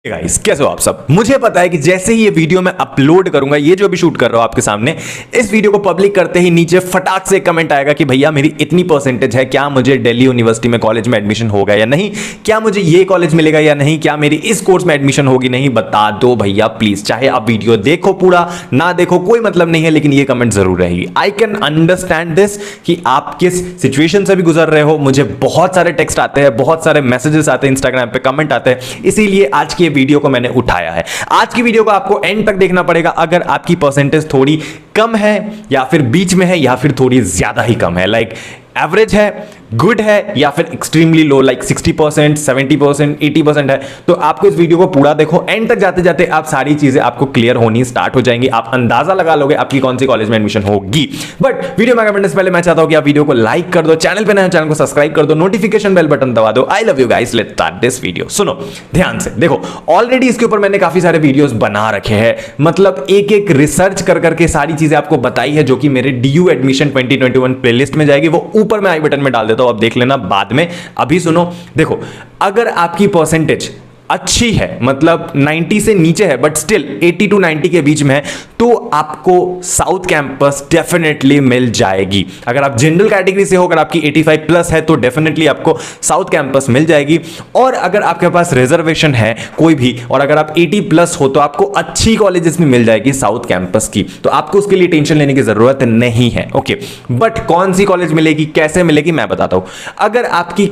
Guys कैसे हो आप सब। मुझे पता है कि जैसे ही ये वीडियो मैं अपलोड करूंगा, ये जो अभी शूट कर रहा हूं आपके सामने, इस वीडियो को पब्लिक करते ही नीचे फटाक से कमेंट आएगा कि भैया मेरी इतनी परसेंटेज है, क्या मुझे दिल्ली यूनिवर्सिटी में कॉलेज में एडमिशन होगा या नहीं, क्या मुझे ये कॉलेज मिलेगा या नहीं, क्या मेरी इस कोर्स में एडमिशन होगी नहीं, बता दो भैया प्लीज। चाहे आप वीडियो देखो पूरा ना देखो कोई मतलब नहीं है, लेकिन ये कमेंट जरूर रहेगी। आई कैन अंडरस्टैंड दिस कि आप किस सिचुएशन से भी गुजर रहे हो। मुझे बहुत सारे टेक्स्ट आते हैं, बहुत सारे मैसेजेस आते हैं, इंस्टाग्राम पे कमेंट आते हैं, इसीलिए आज की वीडियो को मैंने उठाया है। आज की वीडियो को आपको एंड तक देखना पड़ेगा। अगर आपकी परसेंटेज थोड़ी कम है या फिर बीच में है या फिर थोड़ी ज्यादा ही कम है, लाइक एवरेज है, गुड है या फिर एक्सट्रीमली लो, लाइक 60%, 70%, 80% है, तो आपको इस वीडियो को पूरा देखो। एंड तक जाते जाते आप सारी चीजें आपको क्लियर होनी स्टार्ट हो जाएंगी, आप अंदाजा लगा लोगे आपकी कौन सी कॉलेज में एडमिशन होगी। बट वीडियो में आगे बढ़ने से पहले मैं चाहता हूं कि आप वीडियो को लाइक कर दो, चैनल पे नए हो चैनल को सब्सक्राइब कर दो, नोटिफिकेशन बेल बटन दबा दो। I love you guys, let's start this video. सुनो ध्यान से, देखो ऑलरेडी इसके ऊपर मैंने काफी सारे वीडियोस बना रखे हैं, मतलब एक एक रिसर्च कर करके सारी चीजें आपको बताई है, जो कि मेरे DU एडमिशन 2021 प्लेलिस्ट में जाएगी। वो ऊपर मैं आई बटन में डाल देता हूं, आप देख लेना बाद में। अभी सुनो, देखो अगर आपकी परसेंटेज अच्छी है, मतलब 90 से नीचे है बट स्टिल 80 to 90 के बीच में है, तो आपको साउथ कैंपस डेफिनेटली मिल जाएगी। अगर आप जनरल कैटेगरी से हो, अगर आपकी 85 प्लस है, तो डेफिनेटली आपको साउथ कैंपस मिल जाएगी। और अगर आपके पास रिजर्वेशन है कोई भी, और अगर आप 80 प्लस हो, तो आपको अच्छी कॉलेजेस में मिल जाएगी साउथ कैंपस की, तो आपको उसके लिए टेंशन लेने की जरूरत नहीं है। ओके, बट कौन सी कॉलेज मिलेगी, कैसे मिलेगी, मैं बताता हूं। अगर आपकी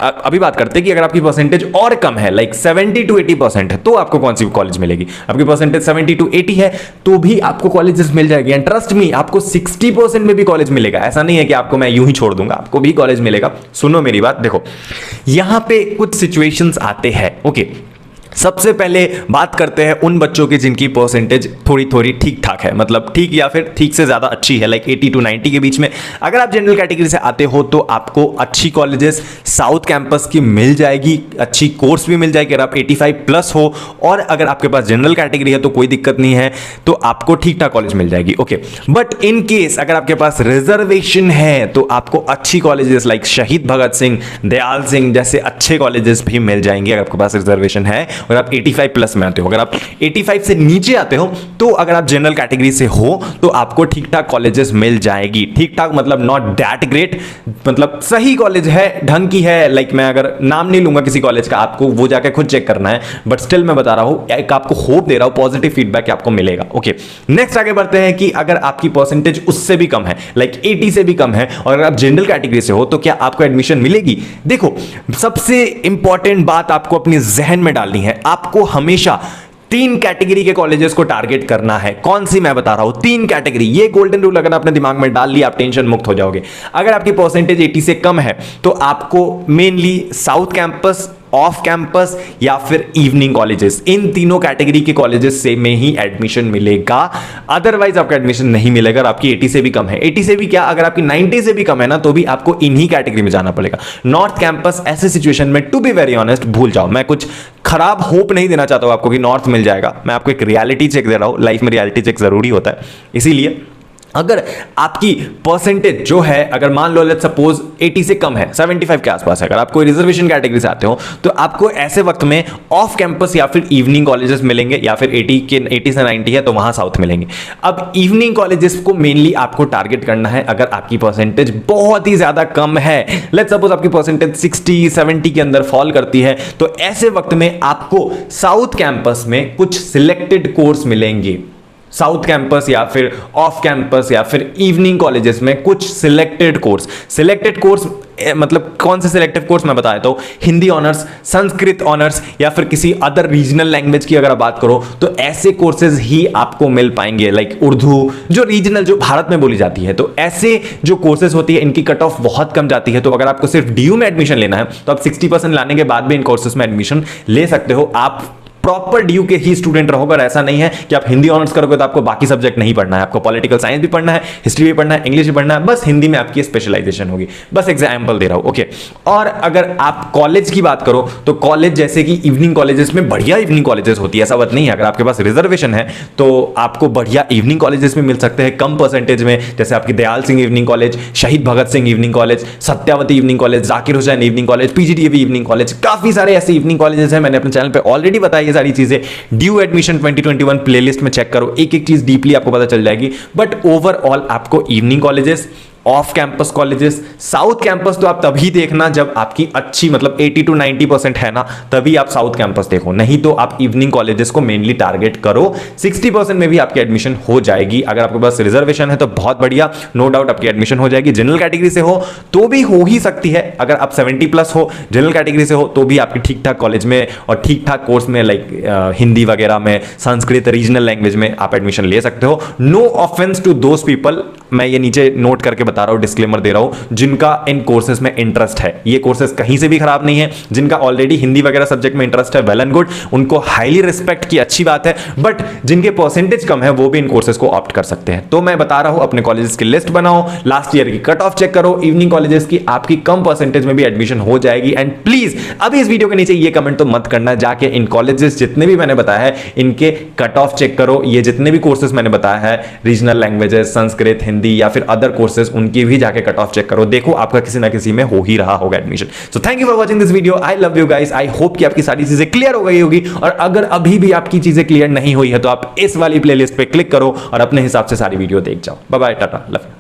अभी बात करते हैं कि अगर आपकी परसेंटेज और कम है, लाइक 70 to 80% है, तो आपको कौन सी कॉलेज मिलेगी। आपकी परसेंटेज 70 to 80 है तो भी आपको कॉलेजेस मिल जाएगी। एंड ट्रस्ट मी, आपको 60% में भी कॉलेज मिलेगा। ऐसा नहीं है कि आपको मैं यूं ही छोड़ दूंगा, आपको भी कॉलेज मिलेगा। सुनो मेरी बात, देखो यहां पे कुछ सिचुएशंस आते हैं। ओके, सबसे पहले बात करते हैं उन बच्चों की जिनकी परसेंटेज थोड़ी थोड़ी ठीक ठाक है, मतलब ठीक या फिर ठीक से ज़्यादा अच्छी है, लाइक 80 to 90 के बीच में। अगर आप जनरल कैटेगरी से आते हो तो आपको अच्छी कॉलेजेस साउथ कैंपस की मिल जाएगी, अच्छी कोर्स भी मिल जाएगी अगर आप 85 प्लस हो। और अगर आपके पास जनरल कैटेगरी है तो कोई दिक्कत नहीं है, तो आपको ठीक ठाक कॉलेज मिल जाएगी। ओके, बट इन केस अगर आपके पास रिजर्वेशन है तो आपको अच्छी कॉलेजेस लाइक शहीद भगत सिंह, दयाल सिंह जैसे अच्छे कॉलेजेस भी मिल जाएंगे अगर आपके पास रिजर्वेशन है। अगर आप 85 प्लस में आते हो, अगर आप 85 से नीचे आते हो, तो अगर आप जनरल कैटेगरी से हो तो आपको ठीक ठाक कॉलेजेस मिल जाएगी। ठीक ठाक मतलब नॉट दैट ग्रेट, मतलब सही कॉलेज है, ढंग की है। लाइक मैं अगर नाम नहीं लूंगा किसी कॉलेज का, आपको वो जाकर खुद चेक करना है, बट स्टिल मैं बता रहा हूं, एक आपको होप दे रहा हूं, पॉजिटिव फीडबैक आपको मिलेगा। ओके, नेक्स्ट आगे बढ़ते हैं कि अगर आपकी परसेंटेज उससे भी कम है, लाइक 80 से भी कम है, और अगर आप जनरल कैटेगरी से हो, तो क्या आपको एडमिशन मिलेगी। देखो सबसे इंपॉर्टेंट बात आपको अपने जहन में डालनी है, आपको हमेशा 3 कैटेगरी के कॉलेजेस को टारगेट करना है। कौन सी, मैं बता रहा हूं, 3 कैटेगरी। ये गोल्डन रूल अगर आपने दिमाग में डाल लिया, आप टेंशन मुक्त हो जाओगे। अगर आपकी परसेंटेज 80 से कम है तो आपको mainly south campus, off campus या फिर इवनिंग कॉलेजेस, इन तीनों कैटेगरी के कॉलेजेस से में ही एडमिशन मिलेगा। अदरवाइज आपका एडमिशन नहीं मिलेगा। आपकी 80 से भी कम है, 80 से भी क्या, अगर आपकी 90 से भी कम है ना, तो भी आपको इन्हीं कैटेगरी में जाना पड़ेगा। नॉर्थ कैंपस ऐसे सिचुएशन में, टू बी वेरी ऑनेस्ट, भूल जाओ। मैं कुछ खराब होप नहीं देना चाहता हूं आपको कि नॉर्थ मिल जाएगा, मैं आपको एक रियलिटी चेक दे रहा हूं। लाइफ में रियलिटी चेक जरूरी होता है, इसीलिए अगर आपकी परसेंटेज जो है, अगर मान लो लेट्स सपोज 80 से कम है, 75 के आसपास है, अगर आप कोई रिजर्वेशन कैटेगरी से आते हो, तो आपको ऐसे वक्त में ऑफ कैंपस या फिर इवनिंग कॉलेजेस मिलेंगे, या फिर 80 से 90 है तो वहां साउथ मिलेंगे। अब इवनिंग कॉलेजेस को मेनली आपको टारगेट करना है अगर आपकी परसेंटेज बहुत ही ज्यादा कम है। लेट्स सपोज आपकी परसेंटेज 60-70 के अंदर फॉल करती है, तो ऐसे वक्त में आपको साउथ कैंपस में कुछ सिलेक्टेड कोर्स मिलेंगे। साउथ कैंपस या फिर ऑफ कैंपस या फिर इवनिंग कॉलेजेस में कुछ सिलेक्टेड कोर्स मतलब कौन से सिलेक्टिव कोर्स मैं बता देता हूं। हिंदी ऑनर्स, संस्कृत ऑनर्स, या फिर किसी अदर रीजनल लैंग्वेज की अगर आप बात करो, तो ऐसे कोर्सेज ही आपको मिल पाएंगे, लाइक उर्दू, जो रीजनल, जो भारत में बोली जाती है। तो ऐसे जो कोर्सेज होती है, इनकी कट ऑफ बहुत कम जाती है। तो अगर आपको सिर्फ DU में एडमिशन लेना है, तो आप 60% लाने के बाद भी इन कोर्सेज में एडमिशन ले सकते हो। आप प्रॉपर DU के ही स्टूडेंट रहोगे। और ऐसा नहीं है कि आप हिंदी ऑनर्स करोगे तो आपको बाकी सब्जेक्ट नहीं पढ़ना है, आपको पॉलिटिकल साइंस भी पढ़ना है, हिस्ट्री भी पढ़ना है, इंग्लिश भी पढ़ना है, बस हिंदी में आपकी स्पेशलाइजेशन होगी। बस एग्जाम्पल दे रहा हूं। ओके, और अगर आप कॉलेज की बात करो, तो कॉलेज जैसे कि इवनिंग कॉलेजेस में बढ़िया इवनिंग कॉलेजेस होती है, ऐसा बात नहीं है। अगर आपके पास रिजर्वेशन है तो आपको बढ़िया इवनिंग कॉलेजेस में मिल सकते हैं कम परसेंटेज में, जैसे आपकी Dayal Singh evening college, Shaheed Bhagat Singh evening college, Satyawati evening college, Zakir Hussain evening college, PGDAV evening college, काफी सारे ऐसे इवनिंग कॉलेजेस हैं। मैंने अपने चैनल पे ऑलरेडी बताया सारी चीजें ड्यू एडमिशन 2021 प्लेलिस्ट में चेक करो, एक एक चीज डीपली आपको पता चल जाएगी। बट ओवरऑल आपको evening colleges, off campus colleges, south campus तो आप तभी देखना जब आपकी अच्छी मतलब 80 to 90% है ना, तभी आप साउथ कैंपस देखो, नहीं तो आप इवनिंग कॉलेजेस को मेनली टारगेट करो। 60% में भी आपकी एडमिशन हो जाएगी। अगर आपके पास रिजर्वेशन है तो बहुत बढ़िया, नो डाउट आपकी एडमिशन हो जाएगी। जनरल कैटेगरी से हो तो भी हो ही सकती है, अगर आप 70+ हो जनरल कैटेगरी से हो तो भी आपकी ठीक ठाक कॉलेज में और ठीक ठाक कोर्स में लाइक हिंदी वगैरह में, संस्कृत, रीजनल लैंग्वेज में आप एडमिशन ले सकते हो। No offence to those people, मैं ये नीचे नोट करके बता रहा हूं, डिस्क्लेमर दे रहा हूं, जिनका इन कोर्सेज में इंटरेस्ट है। ये कोर्सेज कहीं से भी खराब नहीं है, जिनका ऑलरेडी हिंदी वगैरह सब्जेक्ट में इंटरेस्ट है, वेल एंड गुड, उनको हाईली रिस्पेक्ट की, अच्छी बात है। बट जिनके परसेंटेज कम है वो भी इन कोर्सेज को ऑप्ट कर सकते हैं। तो मैं बता रहा हूं अपने कॉलेजेस की लिस्ट बनाओ, लास्ट ईयर की कट ऑफ चेक करो, इवनिंग कॉलेजेस की आपकी कम परसेंटेज में भी एडमिशन हो जाएगी। एंड प्लीज अभी इस वीडियो के नीचे ये कमेंट तो मत करना, जाके इन कॉलेजेस जितने भी मैंने बताया है इनके कट ऑफ चेक करो। ये जितने भी कोर्सेज मैंने बताया है, रीजनल लैंग्वेजेस, संस्कृत, हिंदी या फिर अदर कोर्सेज, उनकी भी जाके कट ऑफ चेक करो, देखो आपका किसी ना किसी में हो ही रहा होगा admission. So thank you for watching this video, I love you guys, I hope कि आपकी सारी चीजें क्लियर हो गई होगी। और अगर अभी भी आपकी चीजें क्लियर नहीं हुई है तो आप इस वाली प्लेलिस्ट पे क्लिक करो और अपने हिसाब से सारी वीडियो देख जाओ। Bye bye, tata, love you.